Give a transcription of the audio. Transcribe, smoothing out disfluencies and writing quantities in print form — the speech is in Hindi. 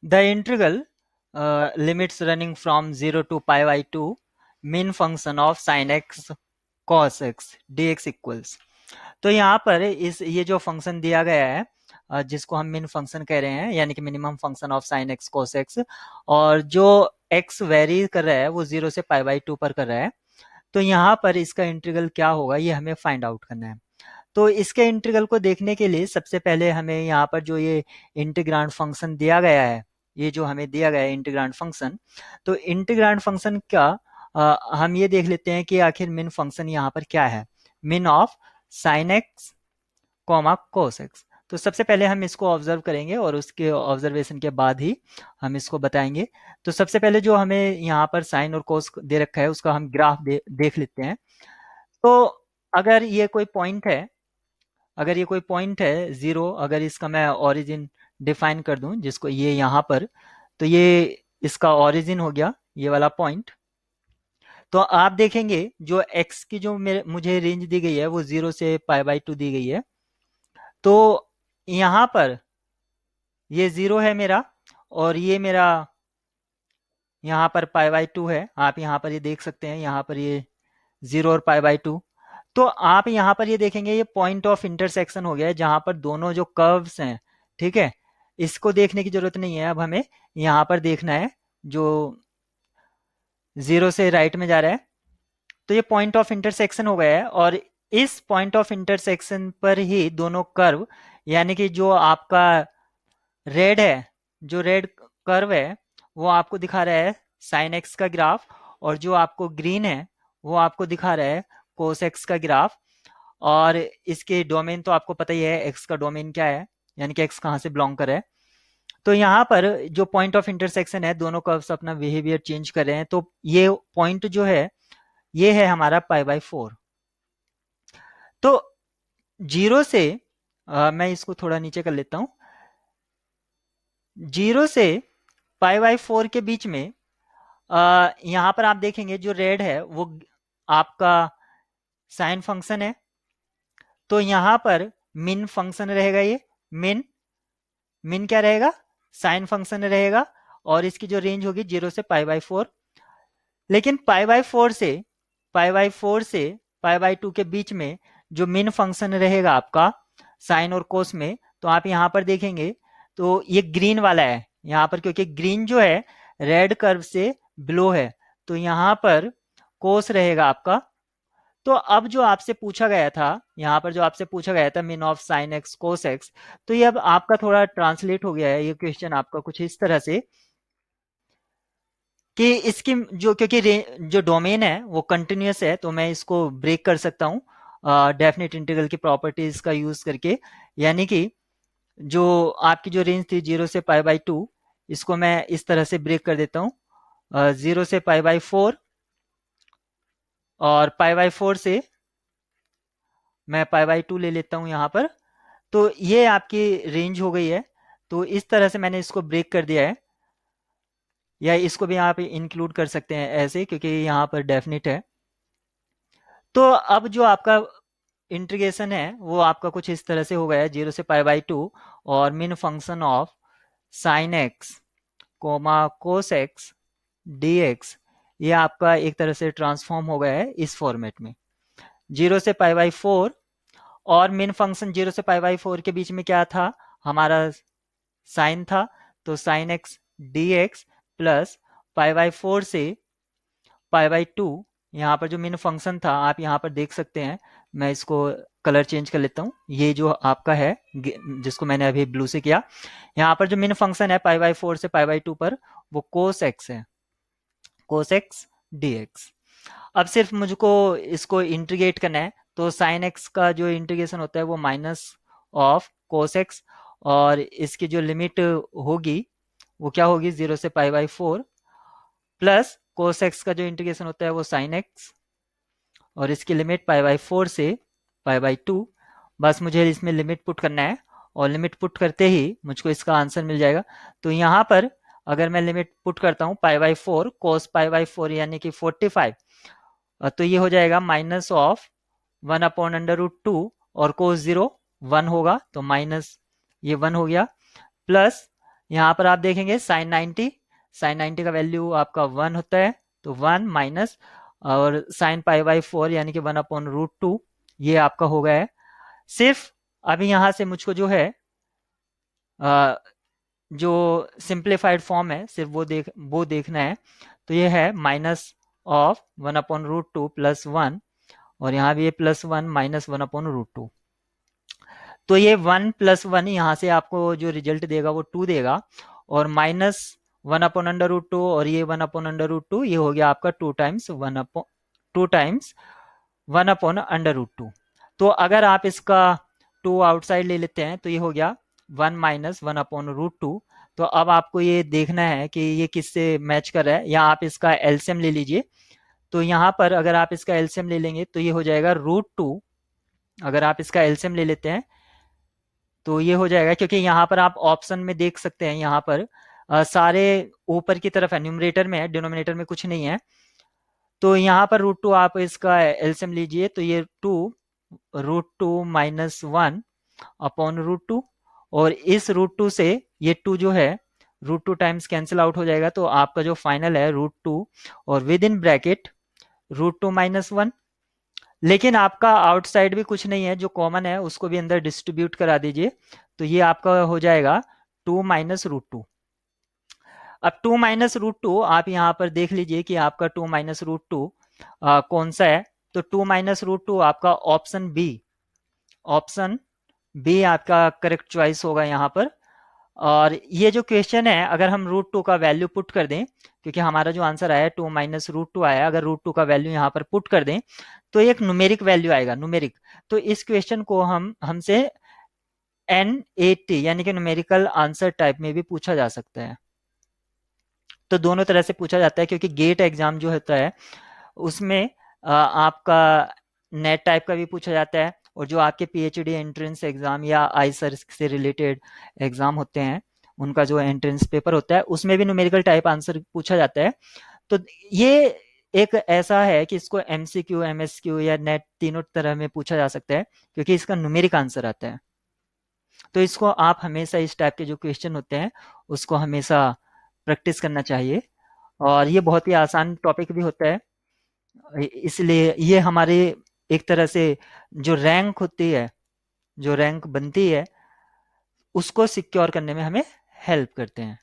The integral limits running from 0 to pi by 2 mean function of sin x cos x dx equals. तो यहाँ पर इस ये जो फंक्शन दिया गया है जिसको हम मिन फंक्शन कह रहे हैं यानी कि minimum function of sine x cos x, और जो एक्स वेरी कर रहा है वो 0 से पाई बाई 2 पर कर रहा है। तो यहाँ पर इसका इंटीग्रल क्या होगा ये हमें फाइंड आउट करना है। तो इसके इंटीग्रल को देखने के लिए सबसे पहले हमें यहाँ पर जो ये इंटीग्रांड फंक्शन दिया गया है, ये जो हमें दिया गया है इंटीग्रांड फंक्शन, तो इंटीग्रांड फंक्शन का हम ये देख लेते हैं कि आखिर मिन फंक्शन यहाँ पर क्या है। मिन of sine x comma cos x. तो सबसे पहले हम इसको ऑब्जर्व करेंगे और उसके ऑब्जर्वेशन के बाद ही हम इसको बताएंगे। तो सबसे पहले जो हमें यहाँ पर साइन और कोस दे रखा है उसका हम ग्राफ देख लेते हैं। तो अगर ये कोई पॉइंट है, अगर ये कोई पॉइंट है जीरो, अगर इसका मैं ओरिजिन डिफाइन कर दूं जिसको ये यहाँ पर, तो ये इसका ओरिजिन हो गया ये वाला पॉइंट। तो आप देखेंगे जो x की जो मुझे रेंज दी गई है वो 0 से पाई बाई 2 दी गई है। तो यहाँ पर ये 0 है मेरा और ये मेरा यहाँ पर पाई बाई 2 है। आप यहाँ पर ये देख सकते हैं, यहाँ पर ये 0 और पाई बाई 2। तो आप यहाँ पर ये देखेंगे ये पॉइंट ऑफ इंटरसेक्शन हो गया है जहाँ पर दोनों जो कर्व्स हैं, ठीक है, इसको देखने की जरूरत नहीं है। अब हमें यहाँ पर देखना है जो 0 से राइट में जा रहा है, तो ये पॉइंट ऑफ इंटरसेक्शन हो गया है और इस पॉइंट ऑफ इंटरसेक्शन पर ही दोनों कर्व, यानी कि जो आपका रेड है, जो रेड कर्व है वो आपको दिखा रहा है साइन एक्स का ग्राफ, और जो आपको ग्रीन है वो आपको दिखा रहा है कोस एक्स का ग्राफ। और इसके डोमेन तो आपको पता ही है एक्स का डोमेन क्या है, यानी कि एक्स कहाँ से बिलोंग कर रहा है। तो यहाँ पर जो पॉइंट ऑफ इंटरसेक्शन है दोनों कर्व्स अपना बिहेवियर चेंज कर रहे हैं। तो ये पॉइंट जो है ये है हमारा पाई बाई 4। तो 0 से मैं इसको थोड़ा नीचे कर लेता हूँ। 0 से पाई बाई 4 के बीच में यहाँ पर आप देखेंगे जो रेड है वो आपका साइन फंक्शन है। तो यहाँ पर मिन फंक्शन रहेगा, ये मिन मिन क्या रहेगा, साइन फंक्शन रहेगा, और इसकी जो रेंज होगी 0 से पाई बाई 4। लेकिन पाई बाई 4 से पाई बाई 2 के बीच में जो मिन फंक्शन रहेगा आपका साइन और कोस में, तो आप यहाँ पर देखेंगे तो ये ग्रीन वाला है यहाँ पर, क्योंकि ग्रीन जो है रेड कर्व से बिलो है। तो यहाँ पर कोस रहेगा आपका। तो अब जो आपसे पूछा गया था, यहाँ पर जो आपसे पूछा गया था मिन of sine x cos x, तो ये अब आपका थोड़ा ट्रांसलेट हो गया है ये क्वेश्चन आपका कुछ इस तरह से कि इसकी जो, क्योंकि जो डोमेन है वो कंटिन्यूअस है तो मैं इसको ब्रेक कर सकता हूँ डेफिनेट इंटीग्रल की प्रॉपर्टीज का यूज करके। यानी कि जो आपकी जो रेंज थी 0 से पाई बाई 2, इसको मैं इस तरह से ब्रेक कर देता हूँ 0 से पाई बाई 4 और पाई बाई 4 से मैं पाई बाई 2 ले लेता हूँ यहाँ पर। तो ये आपकी रेंज हो गई है। तो इस तरह से मैंने इसको ब्रेक कर दिया है, या इसको भी यहाँ पे इंक्लूड कर सकते हैं ऐसे क्योंकि यहाँ पर डेफिनिट है। तो अब जो आपका इंटीग्रेशन है वो आपका कुछ इस तरह से हो गया है 0 से पाई बाई 2 और min function of sine x comma cos x d x, ये आपका एक तरह से ट्रांसफॉर्म हो गया है इस फॉर्मेट में 0 से पाई बाई 4। और मेन फंक्शन 0 से पाई बाई 4 के बीच में क्या था, हमारा साइन था। तो sine x d x plus pi by 4 से पाई बाई 2, यहाँ पर जो मेन फंक्शन था आप यहाँ पर देख सकते हैं। मैं इसको कलर चेंज कर लेता हूँ, ये जो आपका है जिसको मैंने अभी ब्लू से किया, यहाँ पर जो मेन फंक्शन है पाई बाई 4 से पाई बाई 2 पर वो कोस एक्स है, कोस एक्स डी एक्स। अब सिर्फ मुझको इसको इंटीग्रेट करना है। तो साइन एक्स का जो इंटीग्रेशन होता है वो माइनस ऑफ कोस एक्स, और इसकी जो लिमिट होगी वो क्या होगी 0 से pi by 4 plus cos x का जो इंटीग्रेशन होता है वो साइन एक्स, और इसकी लिमिट पाई बाई 4 से पाई बाई 2। बस मुझे इसमें लिमिट पुट करना है और लिमिट पुट करते ही मुझको इसका आंसर मिल जाएगा। तो यहाँ पर अगर मैं लिमिट पुट करता हूँ pi by 4 cos pi by 4 यानी कि 45, तो ये हो जाएगा माइनस ऑफ 1/√2 और कोस 0 1 होगा तो माइनस ये 1 हो गया, प्लस यहाँ पर आप देखेंगे साइन 90 का वैल्यू आपका 1 होता है, तो 1 माइनस और साइन पाई बाई 4 यानी कि 1/√2, ये आपका हो गया है। सिर्फ अभी यहाँ से मुझको जो है अ, जो सिंप्लीफाइड फॉर्म है सिर्फ वो देखना है। तो ये है -(1/√2 + 1) और यहाँ भी ये +1 -(1/√2). तो ये 1 + 1 यहाँ से आपको जो रिजल्ट देगा वो 2 देगा, और -(1/√2) और ये 1/√2, ये हो गया आपका 2 टाइम्स 1/√2। तो अगर आप इसका 2 आउटसाइड ले लेते हैं तो ये हो गया 1 - 1/√2। तो अब आपको ये देखना है कि ये किससे मैच कर रहा है, या आप इसका एलसीएम ले लीजिए। तो यहाँ पर अगर आप इसका एलसीएम ले लेंगे तो ये हो जाएगा √2। अगर आप इसका एलसीएम ले लेते हैं तो ये हो जाएगा, क्योंकि यहाँ पर आप ऑप्शन में देख सकते हैं, यहाँ पर सारे ऊपर की तरफ है, न्यूमरेटर में है, डिनोमिनेटर में कुछ नहीं है। तो यहाँ पर √2 आप इसका एलसीएम लीजिए तो ये 2 √2 - 1/√2, और इस √2 से ये 2 जो है √2 टाइम्स कैंसिल आउट हो जाएगा, तो आपका जो फाइनल है √2 और विद इन ब्रैकेट √2 - 1। लेकिन आपका आउटसाइड भी कुछ नहीं है, जो कॉमन है उसको भी अंदर डिस्ट्रीब्यूट करा दीजिए, तो ये आपका हो जाएगा 2 - √2। अब 2 - √2 आप यहाँ पर देख लीजिए कि आपका 2 - √2 कौन सा है। तो 2 - √2 आपका ऑप्शन बी आपका करेक्ट चॉइस होगा यहाँ पर। और ये जो क्वेश्चन है, अगर हम √2 का वैल्यू पुट कर दें, क्योंकि हमारा जो आंसर आया 2 - √2 आया, अगर √2 का वैल्यू यहाँ पर पुट कर दें तो एक न्यूमेरिक वैल्यू आएगा, न्यूमेरिक। तो इस क्वेश्चन को हमसे NAT यानी कि न्यूमेरिकल आंसर टाइप में भी पूछा जा सकता है। तो दोनों तरह से पूछा जाता है, क्योंकि गेट एग्जाम जो होता है उसमें आपका नेट टाइप का भी पूछा जाता है, और जो आपके पीएचडी एंट्रेंस एग्जाम या आईसर से रिलेटेड एग्जाम होते हैं उनका जो एंट्रेंस पेपर होता है उसमें भी न्यूमेरिकल टाइप आंसर पूछा जाता है। तो ये एक ऐसा है कि इसको एमसीक्यू, एमएसक्यू या नेट तीनों तरह में पूछा जा सकता है, क्योंकि इसका न्यूमेरिक आंसर आता है। तो इसको आप हमेशा इस टाइप के जो क्वेश्चन होते हैं उसको हमेशा प्रैक्टिस करना चाहिए, और ये बहुत ही आसान टॉपिक भी होता है। इसलिए ये हमारे एक तरह से जो रैंक होती है, जो रैंक बनती है, उसको सिक्योर करने में हमें हेल्प करते हैं।